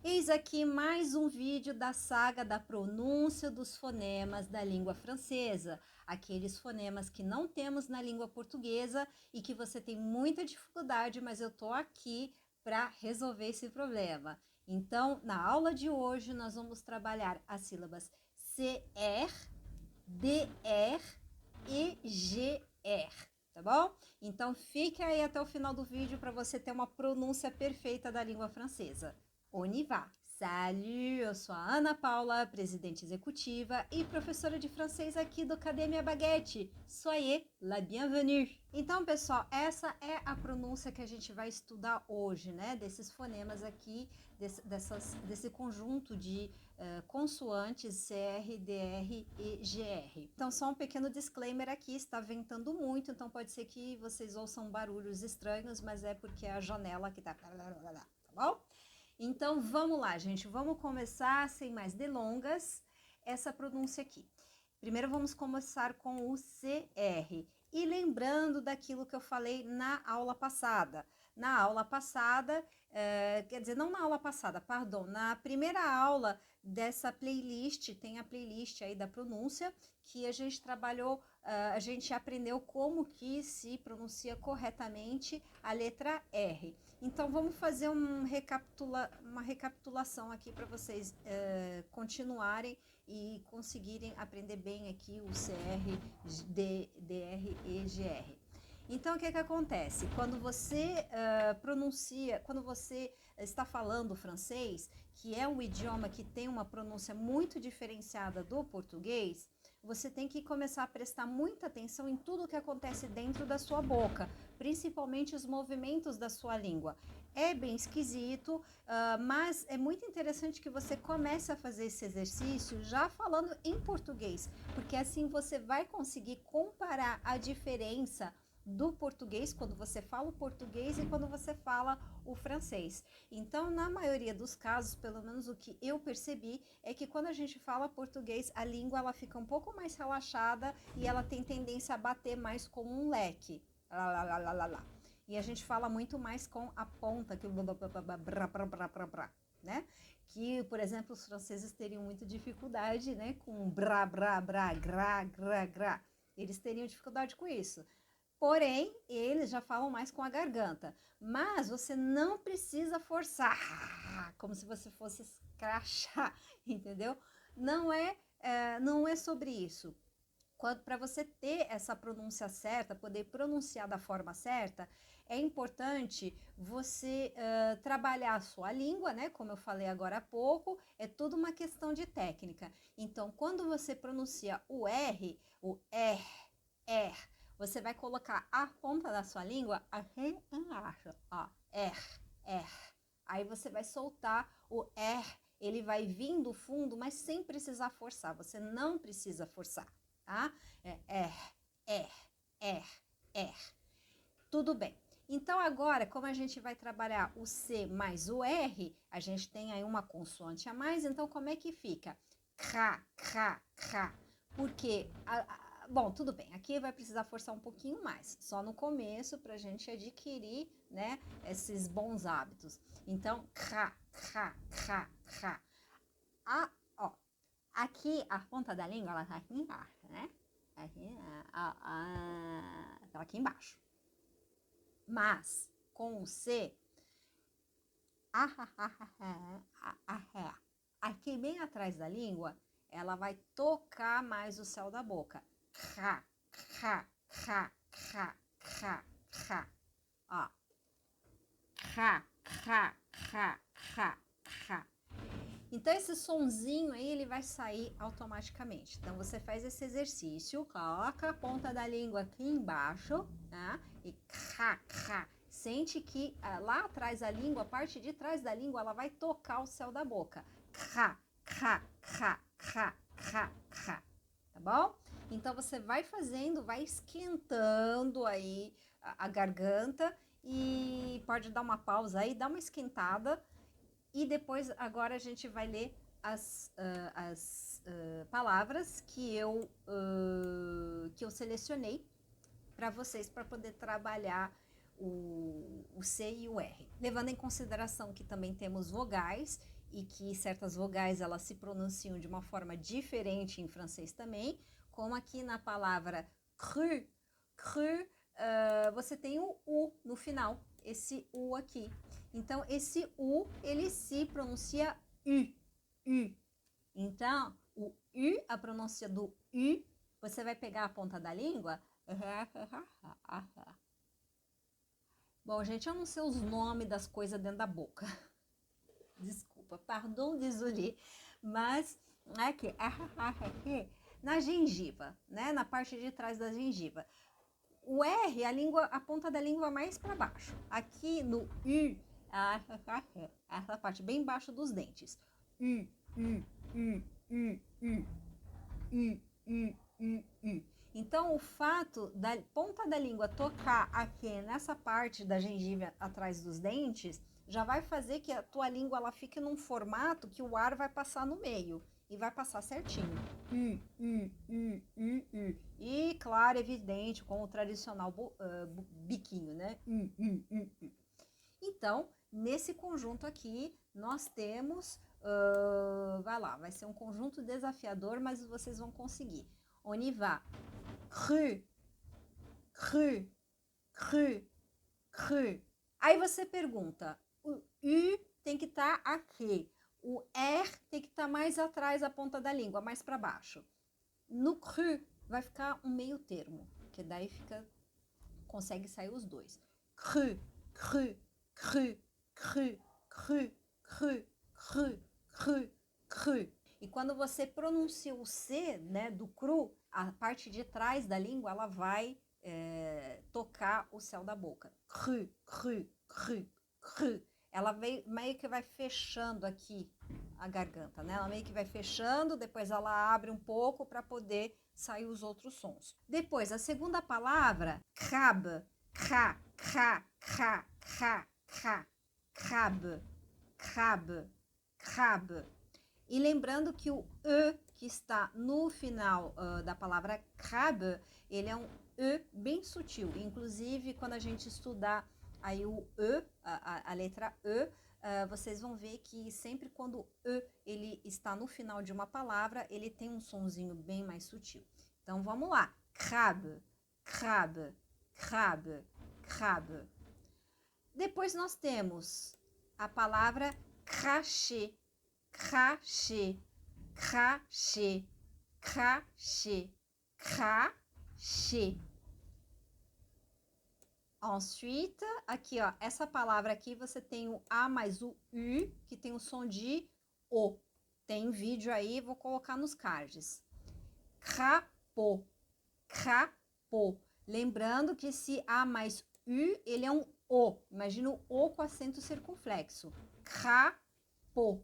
Eis aqui mais um vídeo da saga da pronúncia dos fonemas da língua francesa, aqueles fonemas que não temos na língua portuguesa e que você tem muita dificuldade, mas eu tô aqui para resolver esse problema. Então, na aula de hoje, nós vamos trabalhar as sílabas CR, DR e GR. Tá bom? Então fique aí até o final do vídeo para você ter uma pronúncia perfeita da língua francesa. On y va! Salut, eu sou a Ana Paula, presidente executiva e professora de francês aqui do Academia Baguette. Soyez la bienvenue! Então, pessoal, essa é a pronúncia que a gente vai estudar hoje, né? Desses fonemas aqui, desse conjunto de consoantes CR, DR e GR. Então, só um pequeno disclaimer aqui, está ventando muito, então pode ser que vocês ouçam barulhos estranhos, mas é porque é a janela que tá bom? Então, vamos lá, gente. Vamos começar, sem mais delongas, essa pronúncia aqui. Primeiro, vamos começar com o CR. E lembrando daquilo que eu falei na aula passada. Na aula passada, quer dizer, não na aula passada, perdão, na primeira aula dessa playlist, tem a playlist aí da pronúncia, que a gente trabalhou, a gente aprendeu como que se pronuncia corretamente a letra R. Então, vamos fazer uma recapitulação aqui para vocês continuarem e conseguirem aprender bem aqui o CR, DR e GR. Então, o que acontece? Quando você quando você está falando francês, que é um idioma que tem uma pronúncia muito diferenciada do português, você tem que começar a prestar muita atenção em tudo que acontece dentro da sua boca, principalmente os movimentos da sua língua. É bem esquisito, mas é muito interessante que você comece a fazer esse exercício já falando em português, porque assim você vai conseguir comparar a diferença do português, quando você fala o português e quando você fala o francês. Então, na maioria dos casos, pelo menos o que eu percebi, é que quando a gente fala português, a língua ela fica um pouco mais relaxada e ela tem tendência a bater mais como um leque. Lá, lá, lá, lá, lá. E a gente fala muito mais com a ponta, que né? Que, por exemplo, os franceses teriam muita dificuldade, né, com brá, brá, brá, gra, gra, gra. Eles teriam dificuldade com isso. Porém, eles já falam mais com a garganta. Mas você não precisa forçar, como se você fosse escrachar, entendeu? Não é sobre isso. Para você ter essa pronúncia certa, poder pronunciar da forma certa, é importante você trabalhar a sua língua, né? Como eu falei agora há pouco, é tudo uma questão de técnica. Então, quando você pronuncia o R, você vai colocar a ponta da sua língua aqui embaixo, ó, R. Aí você vai soltar o R, ele vai vir do fundo, mas sem precisar forçar. Você não precisa forçar, tá? É R. Tudo bem. Então agora, como a gente vai trabalhar o C mais o R, a gente tem aí uma consoante a mais, então como é que fica? Cra. Porque bom, tudo bem, aqui vai precisar forçar um pouquinho mais, só no começo para a gente adquirir, né, esses bons hábitos. Então, cra. Ó, aqui a ponta da língua, ela tá aqui embaixo, né? Aqui, tá aqui embaixo. Mas, com o C, aqui bem atrás da língua, ela vai tocar mais o céu da boca. Ó. Então, esse sonzinho aí, ele vai sair automaticamente. Então, você faz esse exercício, coloca a ponta da língua aqui embaixo, tá? E sente que lá atrás da língua, a parte de trás da língua, ela vai tocar o céu da boca. Tá bom? Então, você vai fazendo, vai esquentando aí a garganta e pode dar uma pausa aí, dá uma esquentada. E depois, agora a gente vai ler as palavras que eu selecionei para vocês, para poder trabalhar o C e o R. Levando em consideração que também temos vogais e que certas vogais elas se pronunciam de uma forma diferente em francês também, como aqui na palavra cru, você tem o U no final, esse U aqui. Então, esse U, ele se pronuncia U. Então, o U, a pronúncia do U, você vai pegar a ponta da língua. Bom, gente, eu não sei os nomes das coisas dentro da boca. Desculpa, pardon, désolé. Mas aqui, na gengiva, né? Na parte de trás da gengiva. O R, a ponta da língua mais para baixo. Aqui no U, essa parte bem embaixo dos dentes. U. Então, o fato da ponta da língua tocar aqui nessa parte da gengiva atrás dos dentes, já vai fazer que a tua língua ela fique num formato que o ar vai passar no meio e vai passar certinho. E, claro, evidente, com o tradicional biquinho, né? Então, nesse conjunto aqui, nós temos... vai lá, vai ser um conjunto desafiador, mas vocês vão conseguir. On y va. Cru. Aí você pergunta, o U tem que estar aqui, o R tem que estar mais atrás da ponta da língua, mais para baixo. No cru vai ficar um meio termo, que daí consegue sair os dois. Cru. E quando você pronuncia o C, né, do cru, a parte de trás da língua, ela vai tocar o céu da boca. Cru. Ela meio que vai fechando aqui a garganta, né? Ela meio que vai fechando, depois ela abre um pouco para poder sair os outros sons. Depois, a segunda palavra, crab. Crab. E lembrando que o E que está no final da palavra crab, ele é um E bem sutil. Inclusive, quando a gente estudar aí o E, a letra E, vocês vão ver que sempre quando o E ele está no final de uma palavra, ele tem um sonzinho bem mais sutil. Então, vamos lá. Crab. Depois nós temos a palavra crachê. Ensuite, aqui ó, essa palavra aqui você tem o A mais o U, que tem o som de O. Tem vídeo aí, vou colocar nos cards. Crapaud. Lembrando que esse A mais U, ele é um O. Imagina o O com acento circunflexo. Crapaud.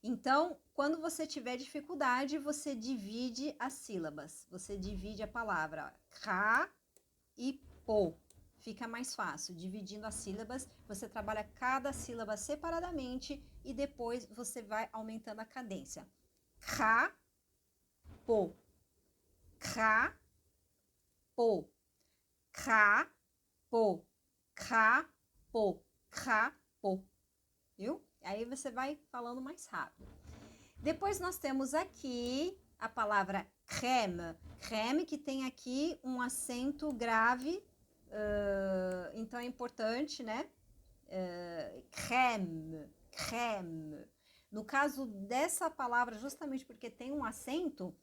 Então, quando você tiver dificuldade, você divide as sílabas. Você divide a palavra ca e po. Fica mais fácil. Dividindo as sílabas, você trabalha cada sílaba separadamente e depois você vai aumentando a cadência. Ca, po. Viu? Aí você vai falando mais rápido. Depois nós temos aqui a palavra crème. Crème que tem aqui um acento grave, então é importante, né? Crème. No caso dessa palavra, justamente porque tem um acento,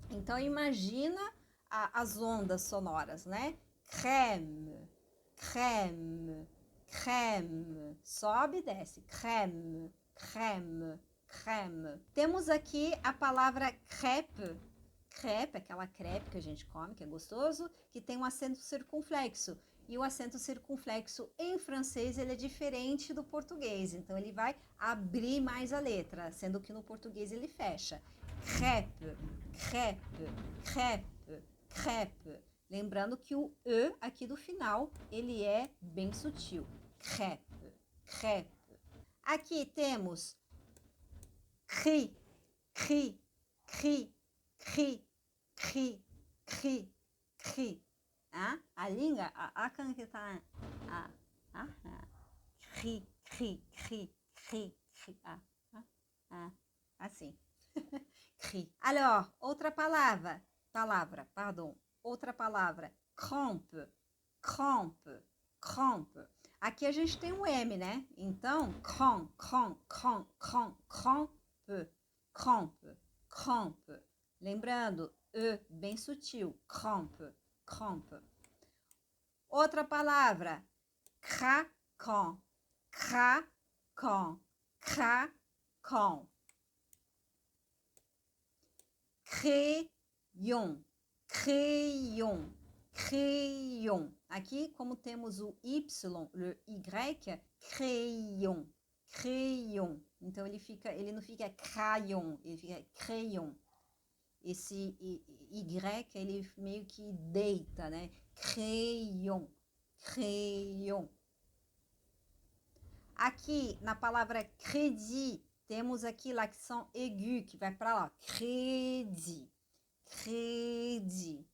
então imagina as ondas sonoras, né? Crème. Sobe e desce. Crème. Temos aqui a palavra crêpe. Crêpe, aquela crepe que a gente come, que é gostoso, que tem um acento circunflexo. E o acento circunflexo em francês ele é diferente do português. Então ele vai abrir mais a letra, sendo que no português ele fecha. Crêpe. Lembrando que o E aqui do final, ele é bem sutil. Crêpe. Aqui temos cri. A língua, a canqueta, cri, cri, cri, cri, cri. Assim. Cri. Alors, outra palavra, outra palavra, crampe, crampe, crampe. Aqui a gente tem um M, né? Então, crampe, crampe, crampe, crampe, crampe, crampe, crampe. Lembrando, E bem sutil, crampe, crampe. Outra palavra, craquant, craquant, craquant. Crayon, crayon, crayon. Aqui, como temos o Y, o Y, crayon, crayon. Então, ele não fica crayon, ele fica crayon. Esse Y, ele meio que deita, né? Crayon, crayon. Aqui, na palavra crédit, temos aqui l'accent aigu, que vai para lá. Crédit, crédit,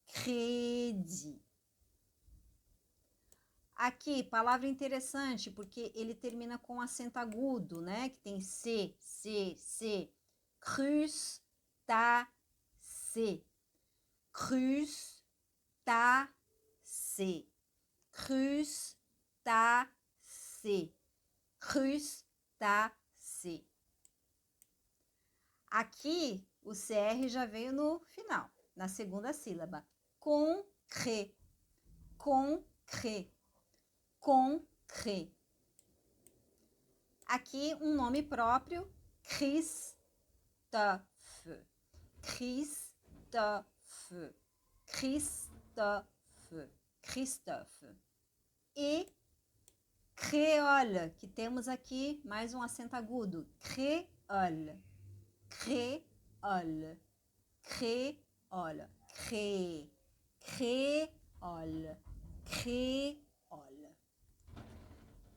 crédit. Aqui, palavra interessante, porque ele termina com acento agudo, né? Que tem C, C, C. Crustacé, crustacé, crustacé, crustacé. Aqui, o CR já veio no final, na segunda sílaba. Concret, concret, concret. Aqui, um nome próprio, Christophe, Christophe, Christophe, Christophe. E créole, que temos aqui mais um acento agudo, créole, créole, créole, cré, créole, créole.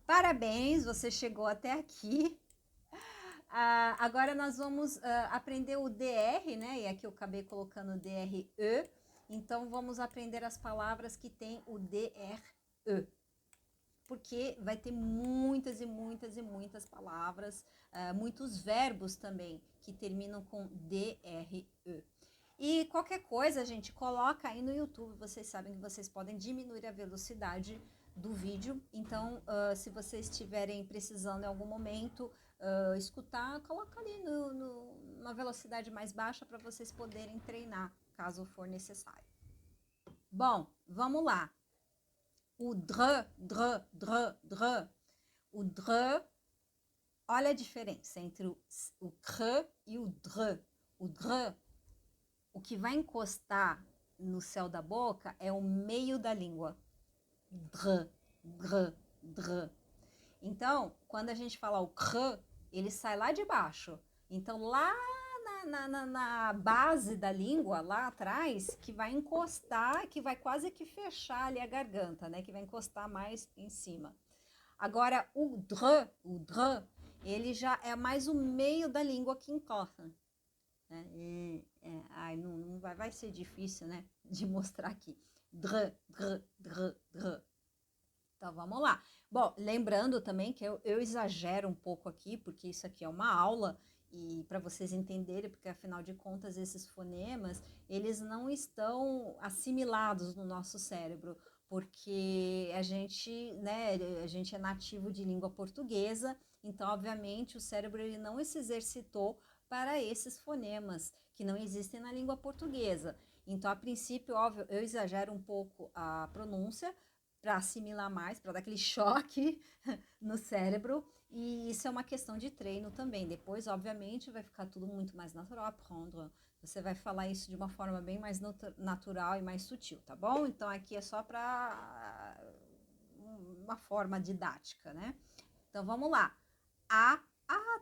Parabéns, você chegou até aqui. Agora nós vamos aprender o DR, né? E aqui eu acabei colocando o DRE. Então, vamos aprender as palavras que tem o DRE. Porque vai ter muitas e muitas e muitas palavras, muitos verbos também, que terminam com DRE. E qualquer coisa, gente, coloca aí no YouTube. Vocês sabem que vocês podem diminuir a velocidade do vídeo. Então, se vocês estiverem precisando em algum momento escutar, coloca ali numa velocidade mais baixa para vocês poderem treinar, caso for necessário. Bom, vamos lá. O dr, dr, dr, dr. O dr, olha a diferença entre o cr e o dr. O dr, o que vai encostar no céu da boca é o meio da língua. Dr, dr, dr. Então, quando a gente fala o cr, ele sai lá de baixo. Então, lá na base da língua, lá atrás, que vai encostar, que vai quase que fechar ali a garganta, né? Que vai encostar mais em cima. Agora, o dr, ele já é mais o meio da língua que encosta. Ai, não vai ser difícil, né? De mostrar aqui. Dr, dr, dr, dr. Então, vamos lá. Bom, lembrando também que eu exagero um pouco aqui, porque isso aqui é uma aula, e para vocês entenderem, porque afinal de contas esses fonemas, eles não estão assimilados no nosso cérebro, porque a gente, né, a gente é nativo de língua portuguesa, então obviamente o cérebro ele não se exercitou para esses fonemas que não existem na língua portuguesa. Então, a princípio, óbvio, eu exagero um pouco a pronúncia, para assimilar mais, para dar aquele choque no cérebro, e isso é uma questão de treino também. Depois, obviamente, vai ficar tudo muito mais natural, aprendre. Você vai falar isso de uma forma bem mais natural e mais sutil, tá bom? Então, aqui é só para uma forma didática, né? Então, vamos lá.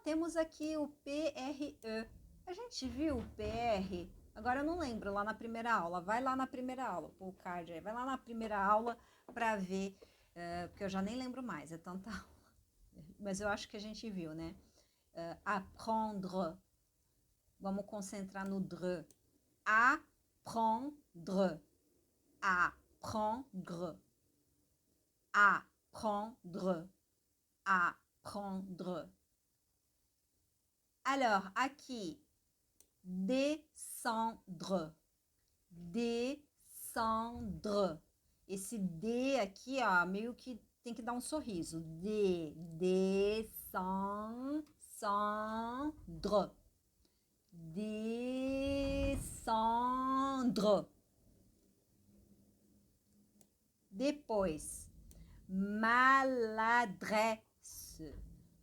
Temos aqui o PRE. A gente viu o PR? Agora eu não lembro, lá na primeira aula. Vai lá na primeira aula, o card aí. Vai lá na primeira aula para ver, porque eu já nem lembro mais, é tanta aula. Mas eu acho que a gente viu, né? Apprendre. Vamos concentrar no dre. Apprendre. Apprendre. Apprendre. apprendre. Alors, aqui, descendre. Descendre. Esse D aqui, ó, meio que tem que dar um sorriso. Descendre. Descendre. Depois, maladresse.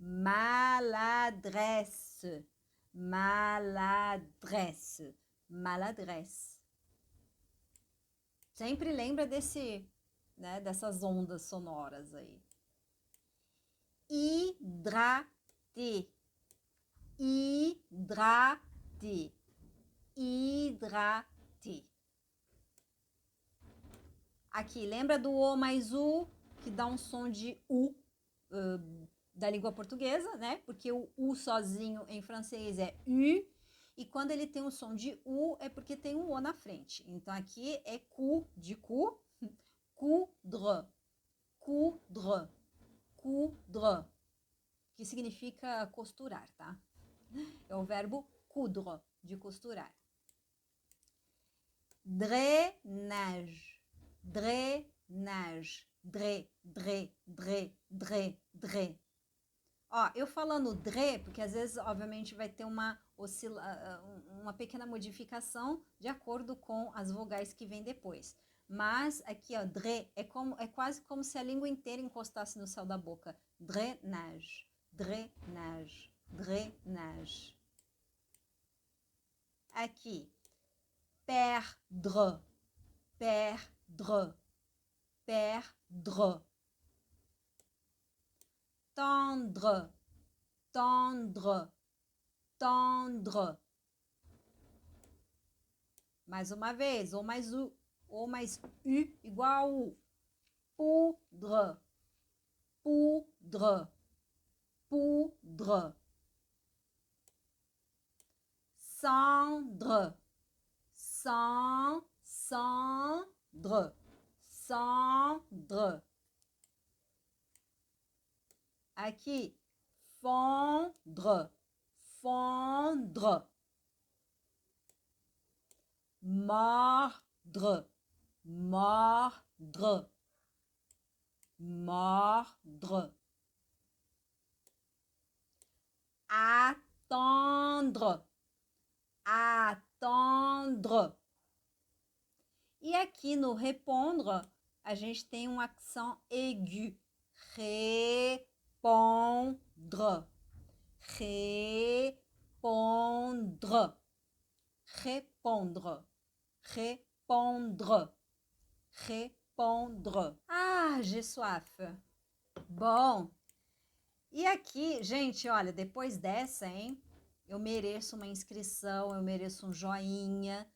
Maladresse. Maladresse. Maladresse. Sempre lembra dessas ondas sonoras aí. Hidrater. Hidrater. Hidrater. Aqui, lembra do O mais U, que dá um som de U da língua portuguesa, né? Porque o U sozinho em francês é U, e quando ele tem o som de U é porque tem um O na frente. Então aqui é cu de cu, coudre, coudre, coudre, que significa costurar, tá? É o verbo coudre, de costurar. Drainage, drainage, dre, dre, dre, dre, dre. Ó, eu falando dre, porque às vezes, obviamente, vai ter uma pequena modificação de acordo com as vogais que vêm depois. Mas aqui, ó, dre, é quase como se a língua inteira encostasse no céu da boca. Drainage, drainage, drainage. Aqui, perdre, perdre, perdre. Tendre, tendre, tendre. Mais uma vez, ou mais U igual a U. Poudre, poudre, poudre. Cendre, cendre, cendre. Aqui, fondre, fondre. Mordre, mordre, mordre. Attendre, attendre. E aqui no répondre, a gente tem um accent aigu. Répondre, répondre, répondre, répondre, répondre. Ah, j'ai soif. Bom, e aqui, gente, olha, depois dessa, hein, eu mereço uma inscrição, eu mereço um joinha,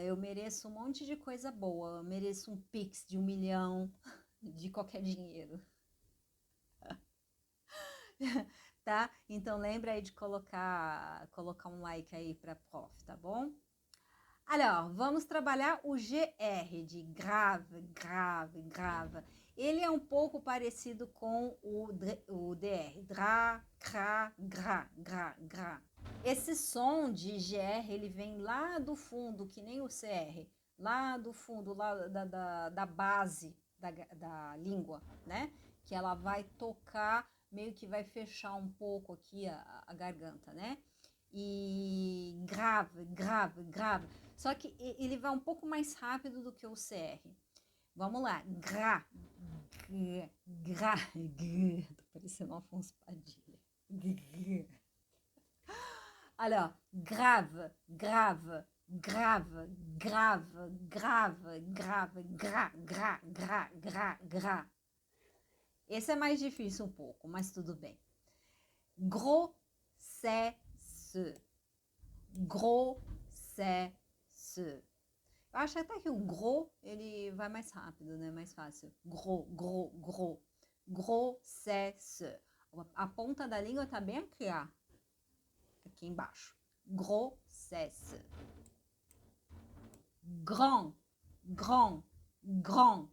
eu mereço um monte de coisa boa, eu mereço um Pix de 1 milhão, de qualquer dinheiro. Tá? Então lembra aí de colocar um like aí para prof, tá bom? Alors, vamos trabalhar o GR de grave, grave, grave. Ele é um pouco parecido com o DR, dra, cra, gra, gra, gra. Esse som de GR, ele vem lá do fundo, que nem o CR, lá do fundo, lá da base da língua, né? Que ela vai tocar, meio que vai fechar um pouco aqui a garganta, né? E grave, grave, grave. Só que ele vai um pouco mais rápido do que o CR. Vamos lá. Gra, gra, gra, gra. Tô parecendo um Afonso Padilha. Gra. Alors, grave, grave, grave, grave, grave, grave, gra, gra, gra, gra, gra. Esse é mais difícil um pouco, mas tudo bem. Grossesse, grossesse. Eu acho até que o gros, ele vai mais rápido, né? Mais fácil. Gros, gros, gros. Grossesse. A ponta da língua tá bem aqui, ó. Aqui embaixo. Grossesse. Grand, grand, grand.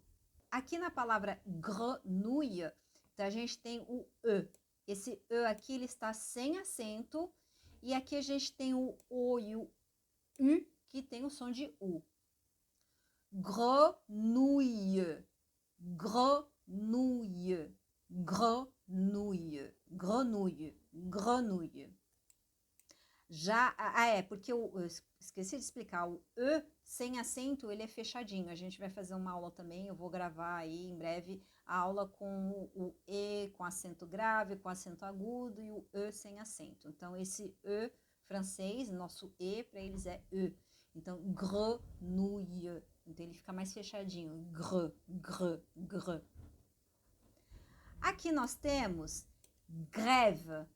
Aqui na palavra grenouille, Então, a gente tem o E. Esse E aqui, ele está sem acento. E aqui a gente tem o O e o U, que tem o som de U. Grenouille, grenouille, grenouille, grenouille, grenouille. Já, porque eu esqueci de explicar, o E sem acento, ele é fechadinho. A gente vai fazer uma aula também, eu vou gravar aí em breve a aula com o E com acento grave, com acento agudo e o E sem acento. Então, esse E francês, nosso E, para eles é E. Então, grenouille. Então, ele fica mais fechadinho. Gr, gr, gr. Aqui nós temos grève.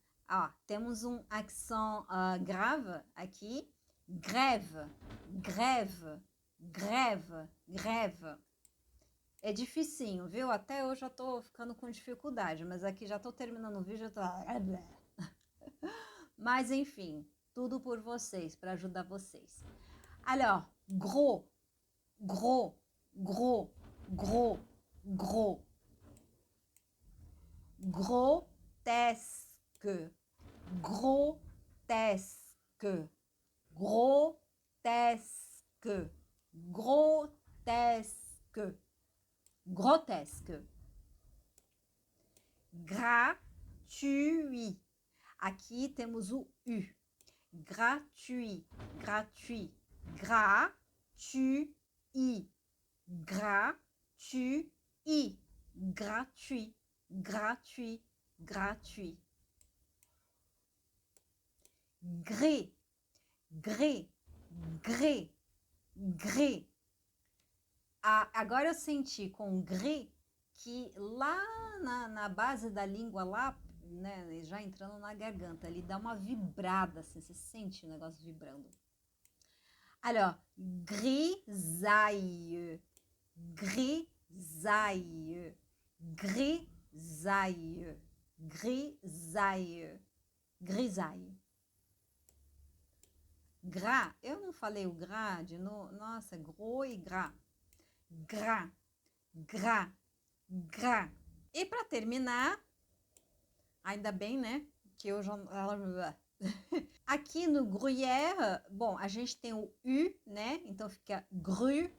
Temos um accent grave aqui. Grève, grève, grève, grève. É dificinho, viu? Até eu já tô ficando com dificuldade, mas aqui já tô terminando o vídeo, eu tô... Mas enfim, tudo por vocês, para ajudar vocês. Alors, gros, gros, gros, gros, gros. Grotesque, grotesque, grotesque, grotesque, grotesque. Gratuit. Aqui temos o U. Gratuit, gratuit, gratuit, gratuit, gratuit, gratuit, gratuit. Gré, gré, gré, gré. Agora eu senti com gré que lá na base da língua, lá, né, já entrando na garganta, ele dá uma vibrada, assim, você sente o negócio vibrando. Alors, grisaille, grisaille, grisaille, grisaille, grisaille. Gras, eu não falei o gras de novo, nossa, gros e gras. Gras, gras, gras. E para terminar, ainda bem, né, que eu já... Aqui no gruyère, bom, a gente tem o U, né, então fica gru,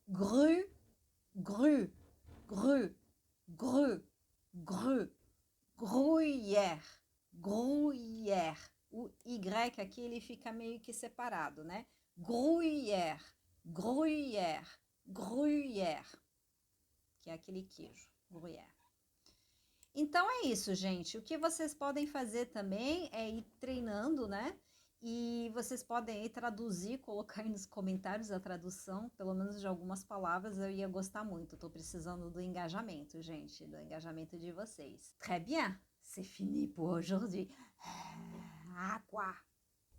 gru, gru, gru, gru, gru, gruyère, gruyère. O Y aqui, ele fica meio que separado, né? Gruyère, gruyère, gruyère, que é aquele queijo, gruyère. Então é isso, gente. O que vocês podem fazer também é ir treinando, né? E vocês podem aí traduzir, colocar aí nos comentários a tradução, pelo menos de algumas palavras, eu ia gostar muito. Tô precisando do engajamento, gente, do engajamento de vocês. Très bien, c'est fini pour aujourd'hui. Água!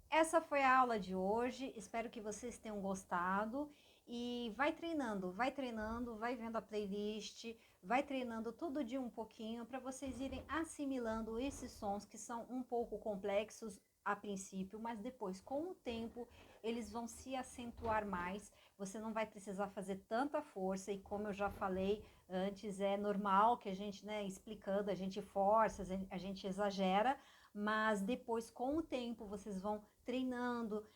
Essa foi a aula de hoje, espero que vocês tenham gostado e vai treinando, vai vendo a playlist, vai treinando todo dia um pouquinho para vocês irem assimilando esses sons que são um pouco complexos a princípio, mas depois, com o tempo, eles vão se acentuar mais, você não vai precisar fazer tanta força e como eu já falei antes, é normal que a gente, né, explicando, a gente força, a gente exagera, mas depois, com o tempo, vocês vão treinando,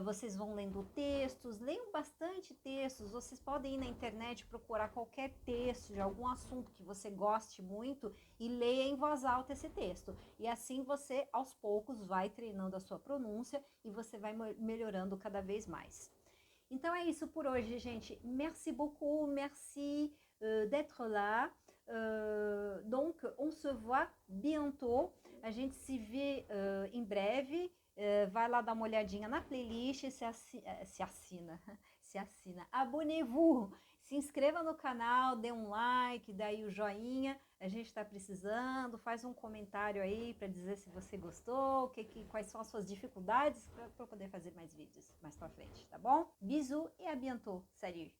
vocês vão lendo textos, leiam bastante textos, vocês podem ir na internet procurar qualquer texto de algum assunto que você goste muito e leia em voz alta esse texto. E assim você, aos poucos, vai treinando a sua pronúncia e você vai melhorando cada vez mais. Então é isso por hoje, gente. Merci beaucoup, merci d'être là. Donc, on se voit bientôt. A gente se vê em breve. Vai lá dar uma olhadinha na playlist, se assina. Abonnez-vous, se inscreva no canal, dê um like, dê aí o joinha. A gente está precisando. Faz um comentário aí para dizer se você gostou, quais são as suas dificuldades para poder fazer mais vídeos mais para frente, tá bom? Bisous e à bientôt. Salut!